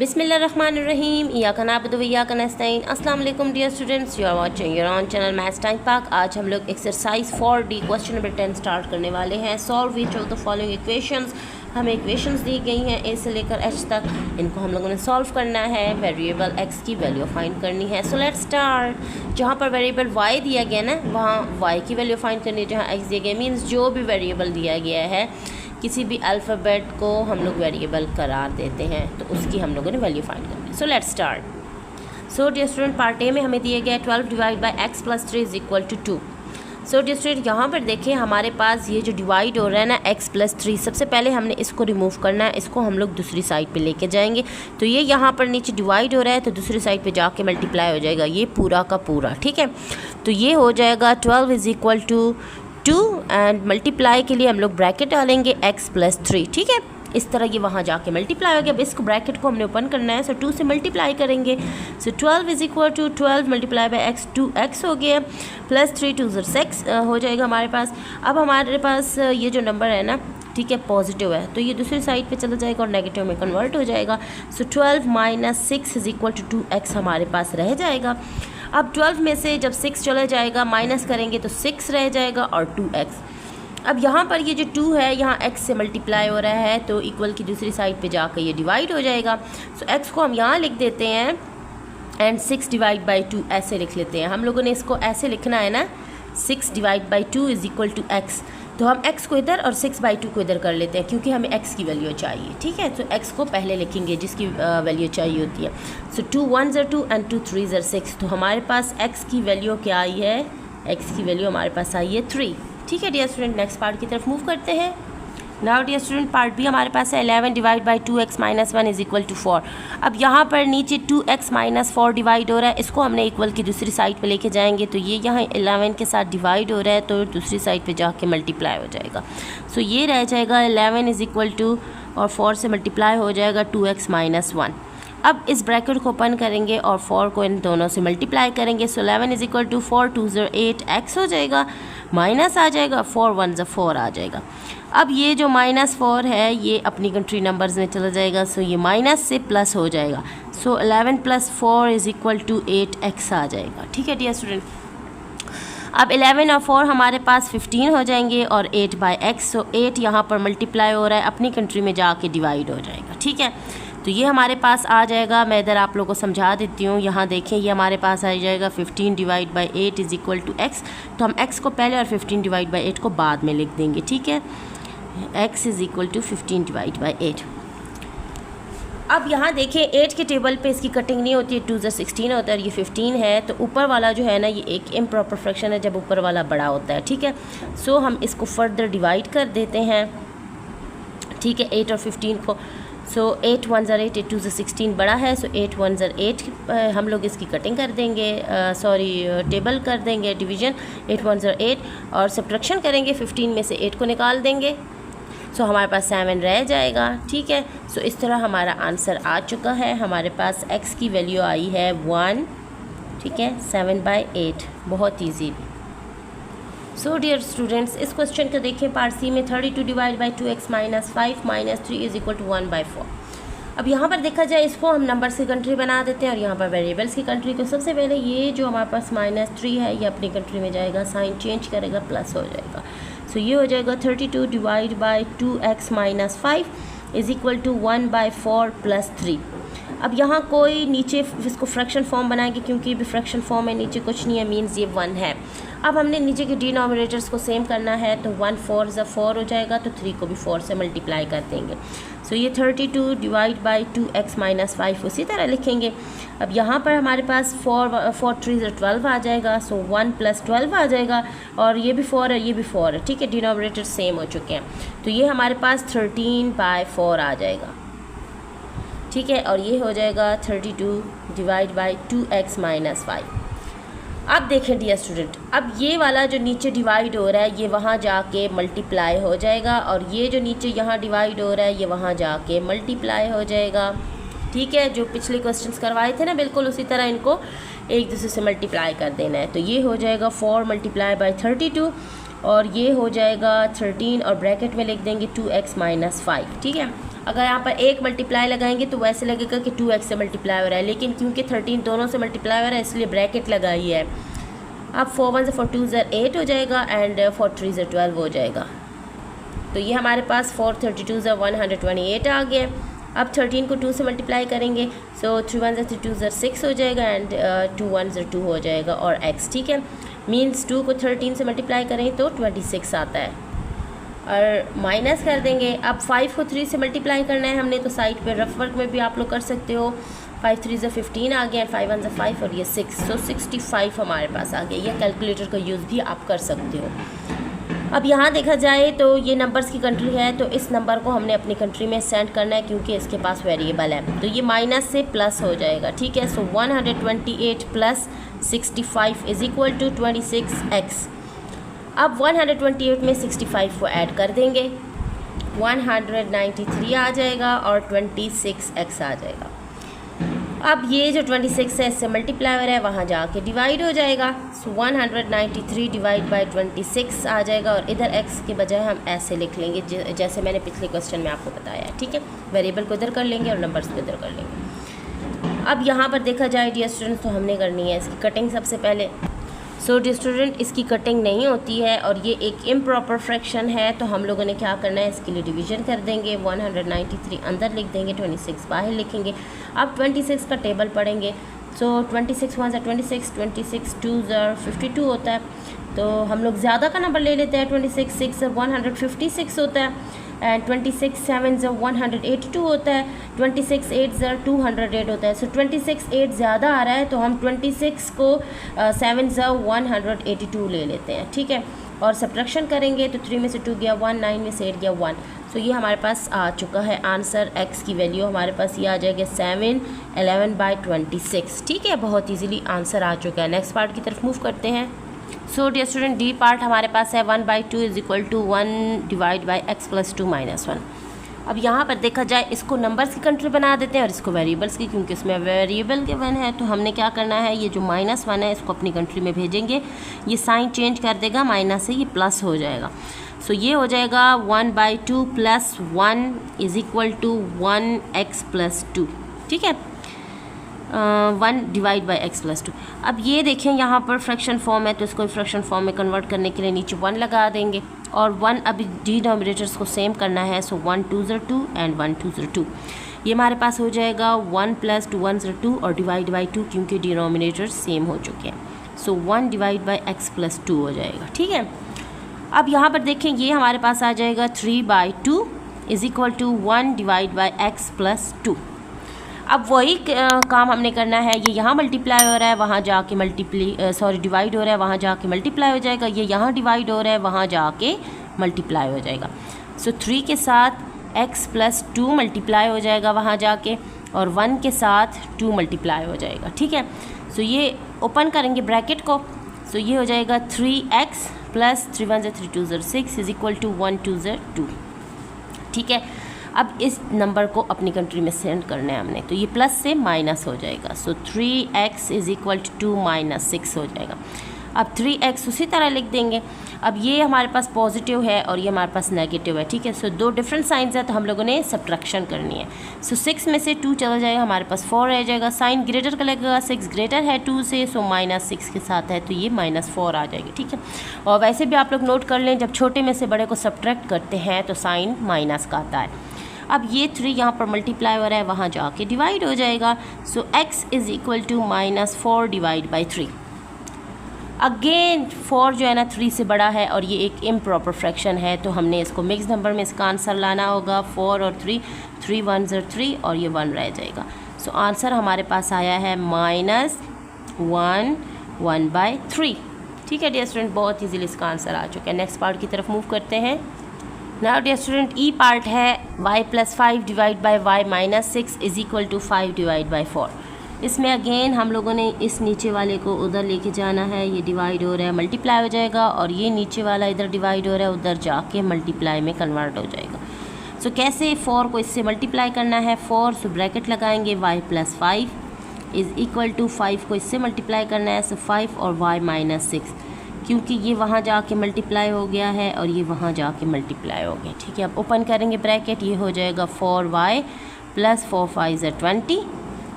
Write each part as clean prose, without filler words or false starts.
बिस्मिल्लाहिर्रहमानिर्रहीम इय्याका नअबुदु व इय्याका नस्तईन। अस्सलाम वालेकुम dear students, you are watching your on channel maths time Pak. आज हम लोग exercise 4D question number 10 start करने वाले हैं। Solve which of the following equations. हमें इक्वेशंस दी गई हैं ए से लेकर एच तक, इनको हम लोगों ने सॉल्व करना है। वेरिएबल एक्स की वैल्यू फाइंड करनी है। So let's start. जहाँ पर वेरिएबल वाई दिया गया ना, वहाँ वाई की वैल्यू फाइंड करनी है। जहाँ एक्स दिया गया मीन्स जो भी वेरिएबल दिया गया है, किसी भी अल्फ़ाबेट को हम लोग वेरिएबल करार देते हैं, तो उसकी हम लोगों ने वैल्यू फाइंड करनी है। So let's start. So dear student, part A में हमें दिया गया 12 divide by x plus 3 is equal to 2। So dear student, यहाँ पर देखें हमारे पास ये जो डिवाइड हो रहा है ना एक्स प्लस 3, सबसे पहले हमने इसको रिमूव करना है। इसको हम लोग दूसरी साइड पे लेके जाएंगे। तो ये यहाँ पर नीचे डिवाइड हो रहा है, तो दूसरी साइड पे जाके मल्टीप्लाई हो जाएगा ये पूरा का पूरा। ठीक है, तो ये हो जाएगा 12 is equal to 2 and multiply के लिए हम लोग ब्रैकेट डालेंगे x प्लस 3। ठीक है, इस तरह ये वहाँ जाके मल्टीप्लाई हो गया। अब इसको ब्रैकेट को हमने ओपन करना है, सो 2 से मल्टीप्लाई करेंगे। So 12 is equal to 12 multiply by x, 2x हो गया, प्लस 3 2 6 हो जाएगा हमारे पास। अब हमारे पास ये जो नंबर है ना, ठीक है, पॉजिटिव है, तो ये दूसरी साइड पे चला जाएगा और नेगेटिव में कन्वर्ट हो जाएगा। So 12 minus 6 is equal to 2x हमारे पास रह जाएगा। अब 12 में से जब 6 चला जाएगा, माइनस करेंगे तो 6 रह जाएगा और 2x। अब यहाँ पर ये जो 2 है, यहाँ x से मल्टीप्लाई हो रहा है, तो इक्वल की दूसरी साइड पे जाकर ये डिवाइड हो जाएगा। सो x को हम यहाँ लिख देते हैं एंड 6 डिवाइड बाई 2 ऐसे लिख लेते हैं। हम लोगों ने इसको ऐसे लिखना है ना, 6 divide by 2 is equal to x। तो हम x को इधर और 6/2 को इधर कर लेते हैं, क्योंकि हमें x की वैल्यू चाहिए। ठीक है, तो x को पहले लिखेंगे जिसकी वैल्यू चाहिए होती है। सो 2 1 ज़र 2 एंड 2 3 ज़र 6। तो हमारे पास x की वैल्यू क्या आई है? x की वैल्यू हमारे पास आई है 3। ठीक है डियर स्टूडेंट, नेक्स्ट पार्ट की तरफ मूव करते हैं। Now dear student, part B हमारे पास है 11 divide by 2x minus 1 is equal to 4। अब यहाँ पर नीचे 2x माइनस 4 डिवाइड हो रहा है, इसको हमने इक्वल की दूसरी साइड पे लेके जाएंगे। तो ये यहाँ 11 के साथ डिवाइड हो रहा है, तो दूसरी साइड पे जाके मल्टीप्लाई हो जाएगा। सो ये रह जाएगा 11 इज इक्वल टू, और 4 से मल्टीप्लाई हो जाएगा 2x माइनस 1। अब इस ब्रैकेट को ओपन करेंगे और 4 को इन दोनों से मल्टीप्लाई करेंगे। सो 11 इज इक्वल टू 4 2 ज़र 8 x हो जाएगा, माइनस आ जाएगा, 4 1 ज़र 4 आ जाएगा। अब ये जो -4 है ये अपनी कंट्री नंबर्स में चला जाएगा, सो ये माइनस से प्लस हो जाएगा। सो 11 + 4 इज इक्वल टू 8x आ जाएगा। ठीक है डियर स्टूडेंट, अब 11 और 4 हमारे पास 15 हो जाएंगे और 8 बाई x। सो 8 यहाँ पर मल्टीप्लाई हो रहा है, अपनी कंट्री में जाके डिवाइड हो जाएगा। ठीक है, तो ये हमारे पास आ जाएगा। मैं इधर आप लोगों को समझा देती हूँ। यहाँ देखें, ये हमारे पास आ जाएगा 15 divide by 8 is equal to x। तो हम x को पहले और 15 डिवाइड बाई 8 को बाद में लिख देंगे। ठीक है, x is equal to 15 divide by 8। अब यहाँ देखें 8 के टेबल पे इसकी कटिंग नहीं होती है, 2 ज़र 16 होता है और ये 15 है। तो ऊपर वाला जो है ना, ये एक इम्प्रॉपर फ्रैक्शन है जब ऊपर वाला बड़ा होता है। ठीक है, सो हम इसको फर्दर डिवाइड कर देते हैं। ठीक है, 8 और 15 को। सो 8 1 ज़र 8, 2 ज़र 16 बड़ा है, सो 8 1 ज़र 8 हम लोग इसकी कटिंग कर देंगे, टेबल कर देंगे, डिवीज़न। 8 1 ज़र 8 और सब्ट्रैक्शन करेंगे, 15 में से 8 को निकाल देंगे। सो हमारे पास 7 रह जाएगा। ठीक है, सो इस तरह हमारा आंसर आ चुका है। हमारे पास x की वैल्यू आई है 1। ठीक है, 7/8, बहुत ईजी। सो डियर स्टूडेंट्स, इस क्वेश्चन को देखें पार्ट सी में 32 divide by 2x minus 5 minus 3 is equal to 1/4। अब यहाँ पर देखा जाए, इसको हम नंबर्स की कंट्री बना देते हैं और यहाँ पर वेरिएबल्स की कंट्री को। सबसे पहले ये जो हमारे पास -3 है, ये अपनी कंट्री में जाएगा, साइन चेंज करेगा, प्लस हो जाएगा। सो ये हो जाएगा 32 divide by 2x minus 5 is equal to 1/4 plus 3। अब यहाँ कोई नीचे इसको फ्रैक्शन फॉर्म बनाएंगे, क्योंकि भी फ्रैक्शन फॉर्म है, नीचे कुछ नहीं है, मीन्स ये 1 है। अब हमने नीचे के डिनोमिनेटर्स को सेम करना है, तो 1 4 ज़र 4 हो जाएगा, तो 3 को भी 4 से मल्टीप्लाई कर देंगे। सो ये 32 डिवाइड बाई 2x माइनस 5 उसी तरह लिखेंगे। अब यहाँ पर हमारे पास 4 3 ज़र 12 आ जाएगा, सो 1 + 12 आ जाएगा, और ये भी 4 है, ये भी 4 है। ठीक है, डिनोमिनेटर सेम हो चुके हैं, तो ये हमारे पास 13/4 आ जाएगा। ठीक है, और ये हो जाएगा 32 डिवाइड बाई 2x माइनस 5। अब देखें डियर स्टूडेंट, अब ये वाला जो नीचे डिवाइड हो रहा है, ये वहाँ जाके मल्टीप्लाई हो जाएगा, और ये जो नीचे यहाँ डिवाइड हो रहा है, ये वहाँ जाके मल्टीप्लाई हो जाएगा। ठीक है, जो पिछले क्वेश्चंस करवाए थे ना, बिल्कुल उसी तरह इनको एक दूसरे से मल्टीप्लाई कर देना है। तो ये हो जाएगा 4 मल्टीप्लाई बाई 32 और ये हो जाएगा 13 और ब्रैकेट में लिख देंगे 2x माइनस 5। ठीक है, अगर यहाँ पर एक मल्टीप्लाई लगाएंगे तो वैसे लगेगा कि 2x से मल्टीप्लाई हो रहा है, लेकिन क्योंकि 13 दोनों से मल्टीप्लाई हो रहा है इसलिए ब्रैकेट लगाई है। अब 4 1 4 2 8 हो जाएगा एंड 4 3 12 हो जाएगा। तो ये हमारे पास 4 32 128 आ गया। अब 13 को 2 से मल्टीप्लाई करेंगे, सो 3 1 3 2 6 हो जाएगा एंड 2 1 2 हो जाएगा और x। ठीक है, मीन्स 2 को 13 से मल्टीप्लाई करें तो 26 आता है और माइनस कर देंगे। अब 5 को 3 से मल्टीप्लाई करना है हमने, तो साइड पे रफ वर्क में भी आप लोग कर सकते हो। 5 3 15 आ गया, 5 1 5 और ये 6, सो 65 हमारे पास आ गया। ये कैलकुलेटर का यूज़ भी आप कर सकते हो। अब यहाँ देखा जाए तो ये नंबर्स की कंट्री है, तो इस नंबर को हमने अपनी कंट्री में सेंड करना है क्योंकि इसके पास वेरिएबल है, तो ये माइनस से प्लस हो जाएगा। ठीक है, so 128 plus 65 is equal to 26x। अब 128 में 65 को ऐड कर देंगे, 193 आ जाएगा और 26x आ जाएगा। अब ये जो 26 है इससे मल्टीप्लाई हो रहा है, वहाँ जाके डिवाइड हो जाएगा, सो 193 डिवाइड बाई 26 आ जाएगा और इधर x के बजाय हम ऐसे लिख लेंगे जैसे मैंने पिछले क्वेश्चन में आपको बताया है। ठीक है, वेरिएबल को इधर कर लेंगे और नंबर्स को इधर कर लेंगे। अब यहाँ पर देखा जाए डियर स्टूडेंट्स, तो हमने करनी है इसकी कटिंग सबसे पहले। सो डियर स्टूडेंट, इसकी कटिंग नहीं होती है और ये एक इम्प्रॉपर फ्रैक्शन है, तो हम लोगों ने क्या करना है, इसके लिए डिवीजन कर देंगे। 193 अंदर लिख देंगे, 26 बाहर लिखेंगे। अब 26 का टेबल पढ़ेंगे, सो 26 1 26, 26 2 52 होता है, तो हम लोग ज़्यादा का नंबर ले लेते हैं। 26 6 156 होता है एंड 26 7 182 होता है, 26 8 208 होता है। सो 26 8 ज़्यादा आ रहा है तो हम 26 को 7 182 ले लेते हैं। ठीक है, और सब्ट्रैक्शन करेंगे तो 3 में से 2 गया 1, 9 में से 8 गया 1। सो ये हमारे पास आ चुका है आंसर। x की वैल्यू हमारे पास ये आ जाएगा 7 11 बाई 26। ठीक है, बहुत ईजीली आंसर आ चुका है। नेक्स्ट पार्ट की तरफ मूव करते हैं। So dear student, D part हमारे पास है 1/2 is equal to 1 divide by x plus 2 minus 1। अब यहाँ पर देखा जाए इसको नंबर्स की कंट्री बना देते हैं और इसको वेरिएबल्स की, क्योंकि इसमें वेरिएबल के वन है। तो हमने क्या करना है, ये जो -1 है इसको अपनी कंट्री में भेजेंगे, ये साइन चेंज कर देगा, माइनस से ये प्लस हो जाएगा। सो ये हो जाएगा 1/2 plus 1 is equal to 1x plus 2। ठीक है, 1 डिवाइड बाई x प्लस 2। अब ये देखें यहाँ पर फ्रैक्शन फॉर्म है, तो इसको फ्रैक्शन फॉर्म में कन्वर्ट करने के लिए नीचे 1 लगा देंगे और 1 अभी डिनोमिनेटर्स को सेम करना है। सो 1 2 2 एंड 1 2 2, ये हमारे पास हो जाएगा 1 प्लस 2 1 2 और डिवाइड बाई 2, क्योंकि डिनोमिनेटर्स सेम हो चुके हैं। सो 1 डिवाइड बाई x प्लस 2 हो जाएगा। ठीक है, अब यहाँ पर देखें ये हमारे पास आ जाएगा 3/2 is equal to 1 divide by x plus 2। अब वही काम हमने करना है, ये यहाँ मल्टीप्लाई हो रहा है, वहाँ जाके डिवाइड हो रहा है, वहाँ जाके मल्टीप्लाई हो जाएगा। ये यहाँ डिवाइड हो रहा है, वहाँ जाके मल्टीप्लाई हो जाएगा। सो 3 के साथ x प्लस 2 मल्टीप्लाई हो जाएगा वहाँ जाके, और 1 के साथ 2 मल्टीप्लाई हो जाएगा। ठीक है, सो ये ओपन करेंगे ब्रैकेट को, सो ये हो जाएगा 3x plus 3 1 3 2 6 is equal to 1 2 2। ठीक है, अब इस नंबर को अपनी कंट्री में सेंड करना है हमने, तो ये प्लस से माइनस हो जाएगा। सो 3x इज इक्वल टू 2 - 6 हो जाएगा। अब 3x उसी तरह लिख देंगे। अब ये हमारे पास पॉजिटिव है और ये हमारे पास नेगेटिव है। ठीक है, सो दो डिफरेंट साइंस है, तो हम लोगों ने सब्ट्रैक्शन करनी है। सो 6 में से 2 चला जाएगा, हमारे पास 4 रह जाएगा। साइन ग्रेटर का लगेगा, 6 ग्रेटर है 2 से, सो -6 के साथ है, तो ये -4 आ जाएगी। ठीक है, और वैसे भी आप लोग नोट कर लें, जब छोटे में से बड़े को सब्ट्रैक्ट करते हैं तो साइन माइनस का आता है। अब ये 3 यहाँ पर मल्टीप्लाई हो रहा है, वहाँ जाके डिवाइड हो जाएगा। So x is equal to -4 divide by 3। Again 4 जो है ना 3 से बड़ा है और ये एक इम्प्रॉपर फ्रैक्शन है, तो हमने इसको मिक्स नंबर में इसका आंसर लाना होगा। 4 और 3, 3 1 3 और ये 1 रह जाएगा। सो आंसर हमारे पास आया है -1 1/3। ठीक है डियर स्टूडेंट, बहुत ईजीली इसका आंसर आ चुका है। नेक्स्ट पार्ट की तरफ मूव करते हैं। Now dear student, E part है y + 5 divide by y - 6 is equal to 5 divide by 4। इसमें अगेन हम लोगों ने इस नीचे वाले को उधर लेके जाना है, ये डिवाइड हो रहा है मल्टीप्लाई हो जाएगा, और ये नीचे वाला इधर डिवाइड हो रहा है, उधर जाके मल्टीप्लाई में कन्वर्ट हो जाएगा। सो कैसे 4 को इससे मल्टीप्लाई करना है, 4 सो ब्रैकेट लगाएंगे, y + 5 इज़ इक्वल टू 5 को इससे मल्टीप्लाई करना है, सो 5 और y - 6। क्योंकि ये वहाँ जाके मल्टीप्लाई हो गया है और ये वहाँ जाके मल्टीप्लाई हो गया। ठीक है, अब ओपन करेंगे ब्रैकेट, ये हो जाएगा 4y प्लस 4 5 ज़र 20,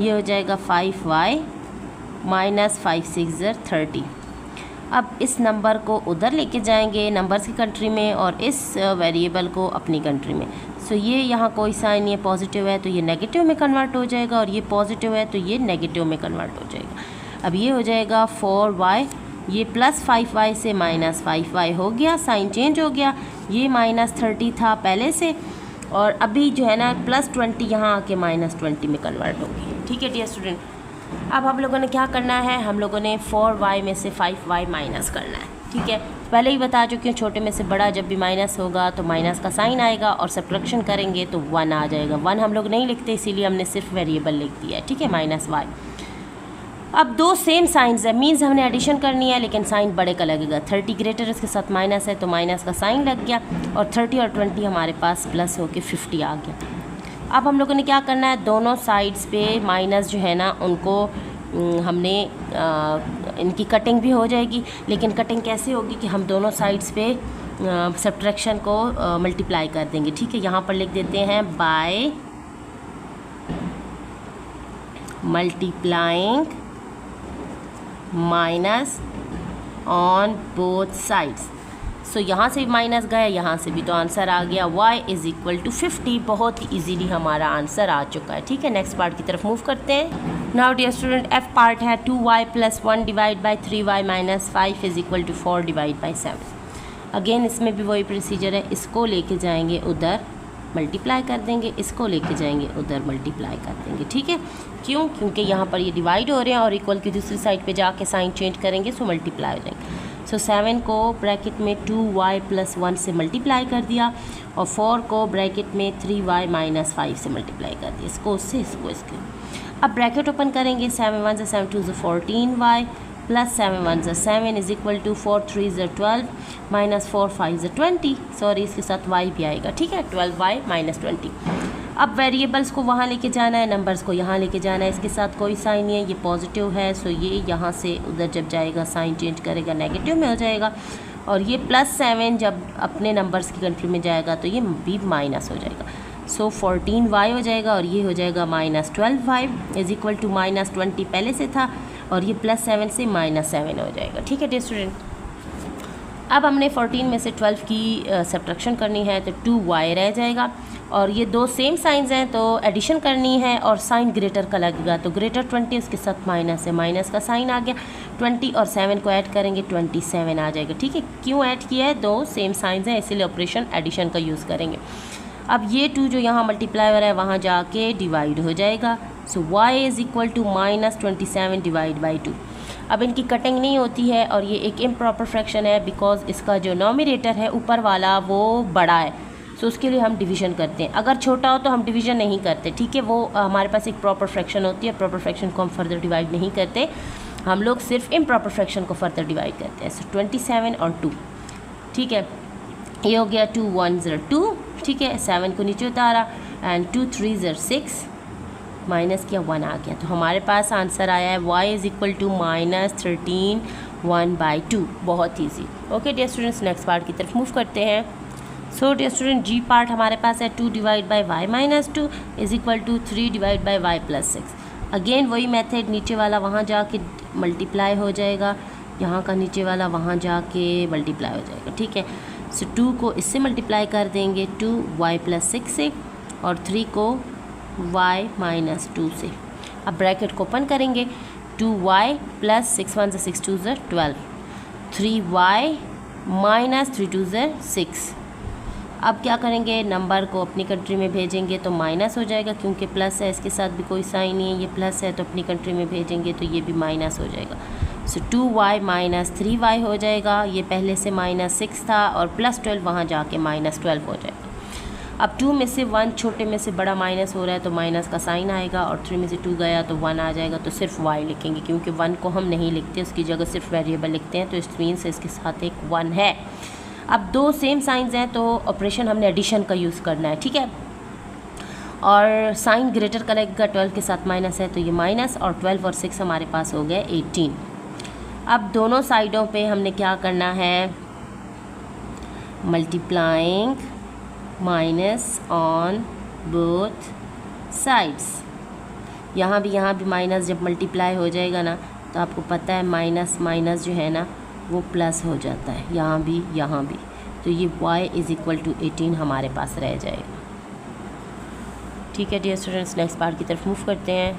ये हो जाएगा 5y माइनस 5 6 ज़र 30। अब इस नंबर को उधर लेके जाएंगे नंबर्स की कंट्री में और इस वेरिएबल को अपनी कंट्री में। सो ये यहाँ कोई साइन ये पॉजिटिव है तो ये नेगेटिव में कन्वर्ट हो जाएगा और ये पॉजिटिव है तो ये नेगेटिव में कन्वर्ट हो जाएगा। अब ये हो जाएगा 4y, ये प्लस 5y से माइनस 5y हो गया, साइन चेंज हो गया। ये माइनस 30 था पहले से और अभी जो है ना प्लस 20 यहाँ आके माइनस 20 में कन्वर्ट होगी। ठीक है डियर स्टूडेंट, अब हम लोगों ने क्या करना है, हम लोगों ने 4y में से 5y माइनस करना है। ठीक है, पहले ही बता चुकी हूँ, छोटे में से बड़ा जब भी माइनस होगा तो माइनस का साइन आएगा और सब्ट्रैक्शन करेंगे तो 1 आ जाएगा। 1 हम लोग नहीं लिखते इसीलिए हमने सिर्फ वेरिएबल लिख दिया है। ठीक है, माइनस y। अब दो सेम साइंस है, मीन्स हमने एडिशन करनी है लेकिन साइन बड़े का लगेगा। 30 ग्रेटर इसके साथ माइनस है तो माइनस का साइन लग गया और 30 और 20 हमारे पास प्लस होके 50 आ गया। अब हम लोगों ने क्या करना है, दोनों साइड्स पे माइनस जो है ना उनको हमने इनकी कटिंग भी हो जाएगी, लेकिन कटिंग कैसे होगी कि हम दोनों साइड्स पे सब्ट्रैक्शन को मल्टीप्लाई कर देंगे। ठीक है, यहाँ पर लिख देते हैं by multiplying minus on both sides. So यहाँ से भी माइनस गया, यहाँ से भी, तो आंसर आ गया y इज़ इक्वल टू 50। बहुत ही ईजीली हमारा आंसर आ चुका है। ठीक है, नेक्स्ट पार्ट की तरफ मूव करते हैं। Now dear student, f part है 2y plus 1 divide by 3y minus 5 is equal to 4 divide by 7। Again इसमें भी वही प्रोसीजर है, इसको लेके जाएंगे उधर मल्टीप्लाई कर देंगे, इसको लेके जाएंगे उधर मल्टीप्लाई कर देंगे। ठीक है, क्यों? क्योंकि यहाँ पर ये डिवाइड हो रहे हैं और इक्वल की दूसरी साइड पे जाके साइन चेंज करेंगे सो मल्टीप्लाई हो जाएंगे। सो 7 को ब्रैकेट में 2y प्लस 1 से मल्टीप्लाई कर दिया और 4 को ब्रैकेट में 3y माइनस 5 से मल्टीप्लाई कर दिया, इसको उससे इसको इसके। अब ब्रैकेट ओपन करेंगे, 7 1 ज़ा 7 2 ज़ा 14y प्लस 7 1 ज़ा 7 इज़ इक्वल टू 4 3 ज़ा 12 माइनस 4 5 ज़ा 20। सॉरी, इसके साथ y भी आएगा। ठीक है, 12y माइनस 20। अब वेरिएबल्स को वहाँ लेके जाना है, नंबर्स को यहाँ लेके जाना है। इसके साथ कोई साइन नहीं है, ये पॉजिटिव है, सो ये यहाँ से उधर जब जाएगा साइन चेंज करेगा नेगेटिव में हो जाएगा और ये प्लस 7 जब अपने नंबर्स की कंट्री में जाएगा तो ये भी माइनस हो जाएगा। सो 14y हो जाएगा और ये हो जाएगा minus 12y is equal to minus 20 पहले से था और ये प्लस 7 से माइनस 7 हो जाएगा। ठीक है डियर स्टूडेंट, अब हमने 14 में से 12 की सब्ट्रैक्शन करनी है तो 2y रह जाएगा और ये दो सेम साइंस हैं तो एडिशन करनी है और साइन ग्रेटर का लगेगा तो ग्रेटर 20 उसके साथ माइनस है, माइनस का साइन आ गया। 20 और 7 को ऐड करेंगे 27 आ जाएगा। ठीक है, क्यों ऐड किया है, दो सेम साइंस हैं इसीलिए ऑपरेशन एडिशन का यूज़ करेंगे। अब ये 2 जो यहाँ मल्टीप्लाई हो रहा है वहाँ जाके डिवाइड हो जाएगा। So y is equal to minus 27 divide by 2। अब इनकी कटिंग नहीं होती है और ये एक इम्प्रॉपर फ्रैक्शन है बिकॉज इसका जो नॉमिनेटर है ऊपर वाला वो बड़ा है, सो उसके लिए हम डिवीज़न करते हैं। अगर छोटा हो तो हम डिवीज़न नहीं करते। ठीक है, वो हमारे पास एक प्रॉपर फ्रैक्शन होती है, प्रॉपर फ्रैक्शन को हम फर्दर डिवाइड नहीं करते, हम लोग सिर्फ इम्प्रॉपर फ्रैक्शन को फर्दर डिवाइड करते हैं। सो 27 और 2। ठीक है, ये हो गया 2 1 ज़रा 2। ठीक है, 7 को नीचे उतारा एंड 2 3 ज़रा 6 माइनस किया 1 आ गया। तो हमारे पास आंसर आया है y is equal to minus 13 1/2। बहुत easy. Okay dear students, next part की तरफ मूव करते हैं। So dear student, G part हमारे पास है 2 divide by y minus 2 is equal to 3 divide by y plus 6। Again वही मेथड, नीचे वाला वहाँ जाके मल्टीप्लाई हो जाएगा, यहाँ का नीचे वाला वहाँ जाके मल्टीप्लाई हो जाएगा। ठीक है, सो 2 को इससे मल्टीप्लाई कर देंगे 2y प्लस 6 से और 3 को y माइनस 2 से। अब ब्रैकेट को ओपन करेंगे, 2y प्लस 6 1 6 2 12, 3y माइनस 3 2 6। अब क्या करेंगे, नंबर को अपनी कंट्री में भेजेंगे तो माइनस हो जाएगा क्योंकि प्लस है, इसके साथ भी कोई साइन नहीं है, ये प्लस है तो अपनी कंट्री में भेजेंगे तो ये भी माइनस हो जाएगा। सो 2y माइनस 3y हो जाएगा, ये पहले से माइनस 6 था और प्लस 12 वहाँ जाके माइनस 12 हो जाएगा। अब 2 में से 1 छोटे में से बड़ा माइनस हो रहा है तो माइनस का साइन आएगा और 3 में से 2 गया तो 1 आ जाएगा, तो सिर्फ y लिखेंगे क्योंकि 1 को हम नहीं लिखते, उसकी जगह सिर्फ वेरिएबल लिखते हैं, तो इस मीन्स इसके साथ एक 1 है। अब दो सेम साइंस हैं तो ऑपरेशन हमने एडिशन का यूज़ करना है। ठीक है, और साइन ग्रेटर का लगेगा, 12 के साथ माइनस है तो ये माइनस और 12 और 6 हमारे पास हो गए 18। अब दोनों साइडों पे हमने क्या करना है, multiplying minus on both sides. यहाँ भी माइनस जब मल्टीप्लाई हो जाएगा ना तो आपको पता है माइनस माइनस जो है ना वो प्लस हो जाता है, यहाँ भी। तो ये y इज़ इक्वल टू 18 हमारे पास रह जाएगा। ठीक है डियर स्टूडेंट्स, नेक्स्ट पार्ट की तरफ मूव करते हैं।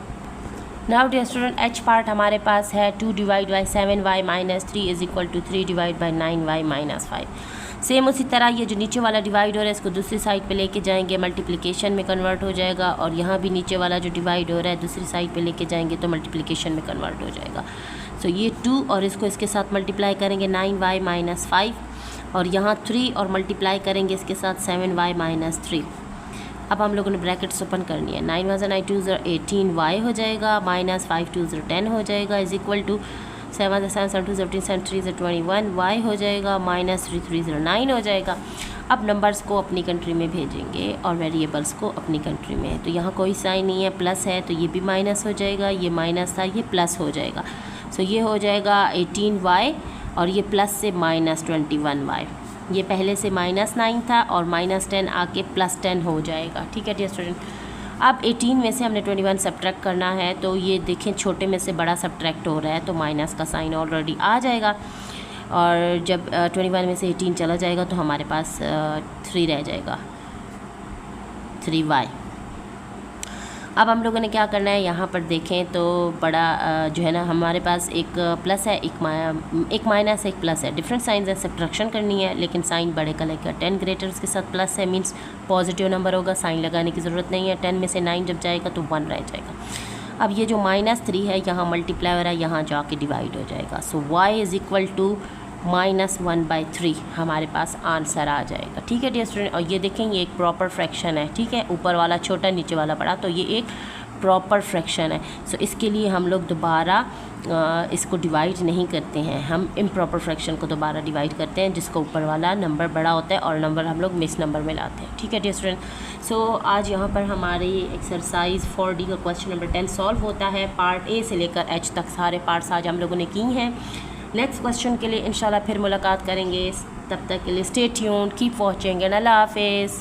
Now dear student, h part हमारे पास है 2 divide by 7y minus 3 is equal to 3 divide by 9y minus 5। Same उसी तरह ये जो नीचे वाला डिवाइड हो रहा है इसको दूसरी साइड पे लेके जाएंगे, मल्टीप्लिकेशन में कन्वर्ट हो जाएगा, और यहाँ भी नीचे वाला जो डिवाइड हो रहा है दूसरी साइड पे लेके जाएंगे तो मल्टीप्लिकेशन में कन्वर्ट हो जाएगा। सो ये 2 और इसको इसके साथ मल्टीप्लाई करेंगे 9y माइनस 5, और यहाँ 3 और मल्टीप्लाई करेंगे इसके साथ 7y माइनस 3। अब हम लोगों ने ब्रैकेट्स ओपन करनी है, 9 × 9 2 = 18y हो जाएगा, माइनस 5 2 = 10 हो जाएगा, इज़ इक्वल टू 7 × 7 2 = 15 7 3 = 21y हो जाएगा, माइनस 3 3 = 9 हो जाएगा। अब नंबर्स को अपनी कंट्री में भेजेंगे और वेरिएबल्स को अपनी कंट्री में। तो यहाँ कोई साइन नहीं है, प्लस है तो ये भी माइनस हो जाएगा, ये माइनस था ये प्लस हो जाएगा। सो ये हो जाएगा 18y और ये प्लस से माइनस 21y। ये पहले से -9 था और -10 आके +10 हो जाएगा। ठीक है डियर स्टूडेंट, अब 18 में से हमने 21 सब्ट्रैक्ट करना है, तो ये देखें छोटे में से बड़ा सब्ट्रैक्ट हो रहा है तो माइनस का साइन ऑलरेडी आ जाएगा, और जब 21 में से 18 चला जाएगा तो हमारे पास 3 रह जाएगा, 3y। अब हम लोगों ने क्या करना है, यहाँ पर देखें तो बड़ा जो है ना हमारे पास एक प्लस है, एक माइनस एक प्लस है, डिफरेंट साइंस है, सब्ट्रैक्शन करनी है, लेकिन साइन बड़े का लगेगा। 10 ग्रेटर्स के साथ प्लस है, मींस पॉजिटिव नंबर होगा, साइन लगाने की ज़रूरत नहीं है। 10 में से 9 जब जाएगा तो 1 रह जाएगा। अब ये जो -3 है यहाँ मल्टीप्लाई हो रहा है, यहाँ जाके डिवाइड हो जाएगा। So y is equal to -1/3 हमारे पास आंसर आ जाएगा। ठीक है डियर स्टूडेंट, और ये देखें ये एक प्रॉपर फ्रैक्शन है। ठीक है, ऊपर वाला छोटा नीचे वाला बड़ा, तो ये एक प्रॉपर फ्रैक्शन है। सो इसके लिए हम लोग दोबारा इसको डिवाइड नहीं करते हैं, हम इम्प्रॉपर फ्रैक्शन को दोबारा डिवाइड करते हैं जिसको ऊपर वाला नंबर बड़ा होता है और नंबर हम लोग मिस नंबर में लाते हैं। ठीक है डियर स्टूडेंट, सो आज यहाँ पर हमारी एक्सरसाइज 4D का क्वेश्चन नंबर 10 सॉल्व होता है। पार्ट ए से लेकर H तक सारे पार्ट्स आज हम लोगों ने की हैं। नेक्स्ट क्वेश्चन के लिए इंशाल्लाह फिर मुलाकात करेंगे, तब तक के लिए stay tuned, keep watching and अल्लाह हाफिज़।